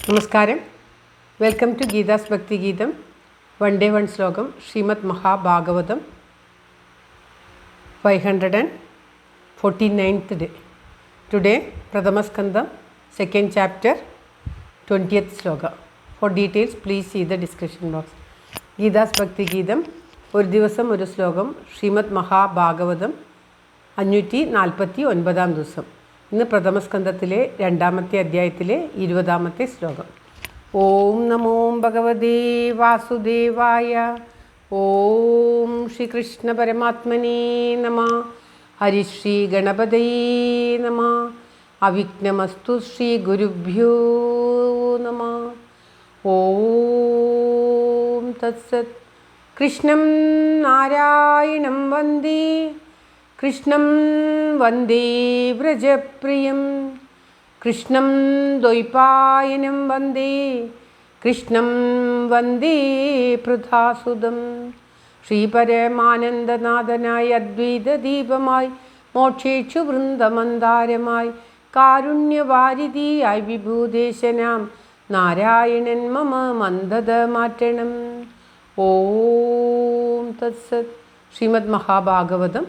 നമസ്കാരം. Welcome to Geetha's ഭക്തി ഗീതം. വൺ ഡേ വൺ ശ്ലോകം. Shrimad Mahabhagavatam 549th day. Today Pradhamaskandam, second chapter, 20th sloka. For details please see the description box. Geetha's ഭക്തി ഗീതം ഒരു ദിവസം ഒരു ശ്ലോകം. ശ്രീമദ് മഹാഭാഗവതം 549 ദിവസം. ഇന്ന് പ്രഥമസ്കന്ധത്തിലെ 2ാമത്തെ അധ്യായത്തിലെ 20ാമത്തെ ശ്ലോകം. ഓം നമോ ഭഗവതേ വാസുദേവായ. ഓം ശ്രീകൃഷ്ണ പരമാത്മനേ നമഃ. ഹരിശ്രീ ഗണപതയേ നമഃ. അവിഘ്നമസ്തു ശ്രീ ഗുരുഭ്യോ നമഃ. ഓം തത്സത്. കൃഷ്ണം നാരായണം വന്ദേ. കൃഷ്ണം വന്ദേ വ്രജപ്രിയം. കൃഷ്ണം ദ്വൈപായനം വന്ദേ. കൃഷ്ണം വന്ദേ പൃഥാസുതം. ശ്രീപരമാനന്ദനാഥനായി അദ്വൈതദീപമായി മോക്ഷേക്ഷു വൃന്ദമന്ദാരമായി കാരുണ്യവാരിധിയായി വിഭൂദേശനാം നാരായണൻ മമ മന്ദത മാറ്റണം. ഓം തത്സത്. ശ്രീമദ് മഹാഭാഗവതം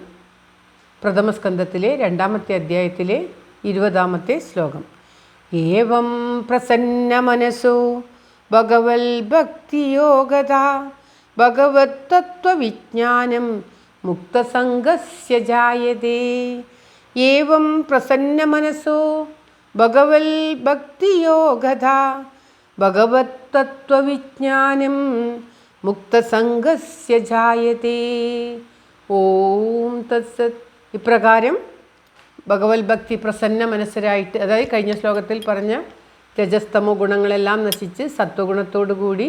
പ്രഥമസ്കന്ധത്തിലെ 2ാമത്തെ അധ്യായത്തിലെ 20ാമത്തെ ശ്ലോകം. ഏവം പ്രസന്ന മനസോ ഭഗവൽ ഭക്തിയോഗതാ ഭഗവത് തത്വവിജ്ഞാനം മുക്തസംഗസ്യ ജായതേ. ഏവം പ്രസന്ന മനസോ ഭഗവൽ ഭക്തിയോഗതാ ഭഗവത് തത്വവിജ്ഞാനം മുക്തസംഗസ്യ ജായതേ. ഓം തത്സത്. ഇപ്രകാരം ഭഗവത് ഭക്തി പ്രസന്ന മനസ്സരായിട്ട്, അതായത് കഴിഞ്ഞ ശ്ലോകത്തിൽ പറഞ്ഞ രജസ്തമോ ഗുണങ്ങളെല്ലാം നശിച്ച് സത്വഗുണത്തോടുകൂടി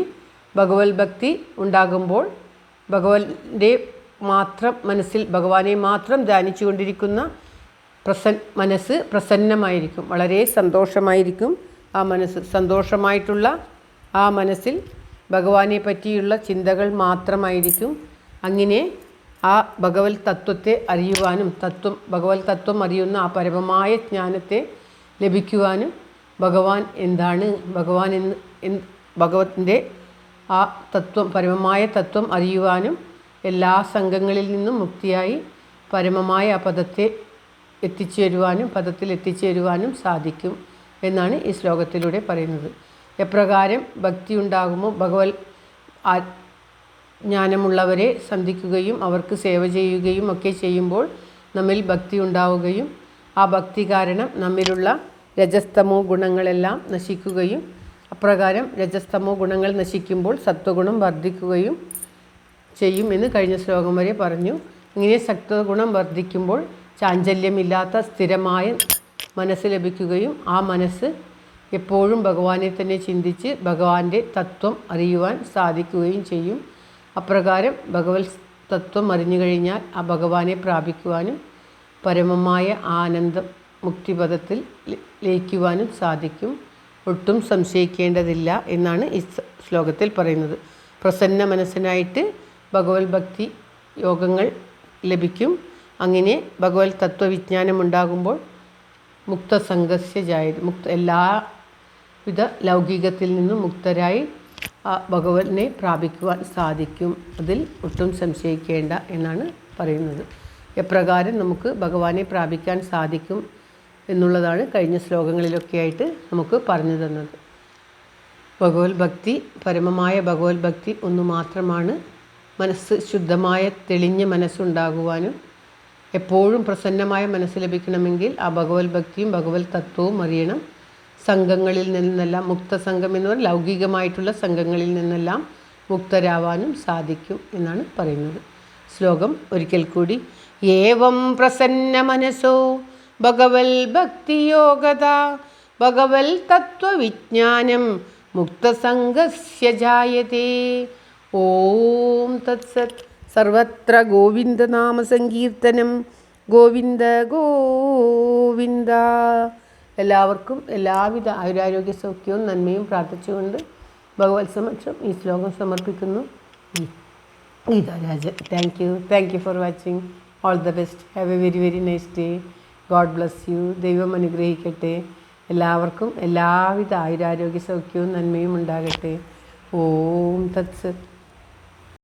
ഭഗവത് ഭക്തി ഉണ്ടാകുമ്പോൾ ഭഗവാന്റെ മാത്രം മനസ്സിൽ ഭഗവാനെ മാത്രം ധ്യാനിച്ചു കൊണ്ടിരിക്കുന്ന മനസ്സ് പ്രസന്നമായിരിക്കും, വളരെ സന്തോഷമായിരിക്കും. ആ മനസ്സ് സന്തോഷമായിട്ടുള്ള ആ മനസ്സിൽ ഭഗവാനെ പറ്റിയുള്ള ചിന്തകൾ മാത്രമായിരിക്കും. അങ്ങനെ ആ ഭഗവത് തത്വത്തെ അറിയുവാനും ഭഗവത് തത്വം അറിയുന്ന ആ പരമമായ ജ്ഞാനത്തെ ലഭിക്കുവാനും ഭഗവാൻ എന്താണ്, ഭഗവാൻ ഭഗവത്തിൻ്റെ ആ തത്വം, പരമമായ തത്വം അറിയുവാനും എല്ലാ സംഘങ്ങളിൽ നിന്നും മുക്തിയായി പരമമായ ആ പദത്തിൽ എത്തിച്ചേരുവാനും സാധിക്കും എന്നാണ് ഈ ശ്ലോകത്തിലൂടെ പറയുന്നത്. എപ്രകാരം ഭക്തി ഉണ്ടാകുമോ, ഭഗവത് ജ്ഞാനമുള്ളവരെ സന്ധിക്കുകയും അവർക്ക് സേവ ചെയ്യുകയും ഒക്കെ ചെയ്യുമ്പോൾ നമ്മിൽ ഭക്തി ഉണ്ടാവുകയും ആ ഭക്തി കാരണം നമ്മിലുള്ള രജസ്തമോ ഗുണങ്ങളെല്ലാം നശിക്കുകയും അപ്രകാരം രജസ്തമോ ഗുണങ്ങൾ നശിക്കുമ്പോൾ സത്വഗുണം വർദ്ധിക്കുകയും ചെയ്യും എന്ന് കഴിഞ്ഞ ശ്ലോകം വരെ പറഞ്ഞു. ഇങ്ങനെ സത്വഗുണം വർദ്ധിക്കുമ്പോൾ ചാഞ്ചല്യമില്ലാത്ത സ്ഥിരമായ മനസ്സ് ലഭിക്കുകയും ആ മനസ്സ് എപ്പോഴും ഭഗവാനെ തന്നെ ചിന്തിച്ച് ഭഗവാന്റെ തത്വം അറിയുവാൻ സാധിക്കുകയും ചെയ്യും. അപ്രകാരം ഭഗവത് തത്വം അറിഞ്ഞു കഴിഞ്ഞാൽ ആ ഭഗവാനെ പ്രാപിക്കുവാനും പരമമായ ആനന്ദം മുക്തിപദത്തിൽ ലയിക്കുവാനും സാധിക്കും. ഒട്ടും സംശയിക്കേണ്ടതില്ല എന്നാണ് ഈ ശ്ലോകത്തിൽ പറയുന്നത്. പ്രസന്ന മനസ്സിനായിട്ട് ഭഗവത് ഭക്തി യോഗങ്ങൾ ലഭിക്കും. അങ്ങനെ ഭഗവത് തത്വവിജ്ഞാനം ഉണ്ടാകുമ്പോൾ മുക്തസംഗസ്യ ജായതേ. എല്ലാവിധ ലൗകികത്തിൽ നിന്നും മുക്തരായി ആ ഭഗവാനെ പ്രാപിക്കുവാൻ സാധിക്കും. അതിൽ ഒട്ടും സംശയിക്കേണ്ട എന്നാണ് പറയുന്നത്. എപ്രകാരം നമുക്ക് ഭഗവാനെ പ്രാപിക്കാൻ സാധിക്കും എന്നുള്ളതാണ് കഴിഞ്ഞ ശ്ലോകങ്ങളിലൊക്കെ ആയിട്ട് നമുക്ക് പറഞ്ഞു തന്നത്. ഭഗവത് ഭക്തി, പരമമായ ഭഗവത് ഭക്തി ഒന്നു മാത്രമാണ്. മനസ്സ് ശുദ്ധമായ തെളിഞ്ഞ മനസ്സുണ്ടാകുവാനും എപ്പോഴും പ്രസന്നമായ മനസ്സ് ലഭിക്കണമെങ്കിൽ ആ ഭഗവത് ഭക്തിയും ഭഗവത് തത്വവും അറിയണം. സംഘങ്ങളിൽ നിന്നെല്ലാം മുക്തസംഘം എന്ന് പറഞ്ഞാൽ ലൗകികമായിട്ടുള്ള സംഘങ്ങളിൽ നിന്നെല്ലാം മുക്തരാവാനും സാധിക്കും എന്നാണ് പറയുന്നത്. ശ്ലോകം ഒരിക്കൽ കൂടി. ഏവം പ്രസന്ന മനസോ ഭഗവൽ ഭക്തിയോഗതാ ഭഗവത് തത്വവിജ്ഞാനം മുക്തസംഗസ്യ ജായതേ. ഓം തത്സത്. സർവത്ര ഗോവിന്ദനാമസങ്കീർത്തനം. ഗോവിന്ദ ഗോവിന്ദ. എല്ലാവർക്കും എല്ലാവിധ ആയുരാരോഗ്യ സൗഖ്യവും നന്മയും പ്രാർത്ഥിച്ചുകൊണ്ട് ഭഗവത് സമക്ഷം ഈ ശ്ലോകം സമർപ്പിക്കുന്നു. Geetha Rajan. Thank you for watching. All the best. Have A very very nice day. God bless you. ദൈവം അനുഗ്രഹിക്കട്ടെ. എല്ലാവർക്കും എല്ലാവിധ ആയുരാരോഗ്യ സൗഖ്യവും നന്മയും ഉണ്ടാകട്ടെ. ഓം തത്സത്.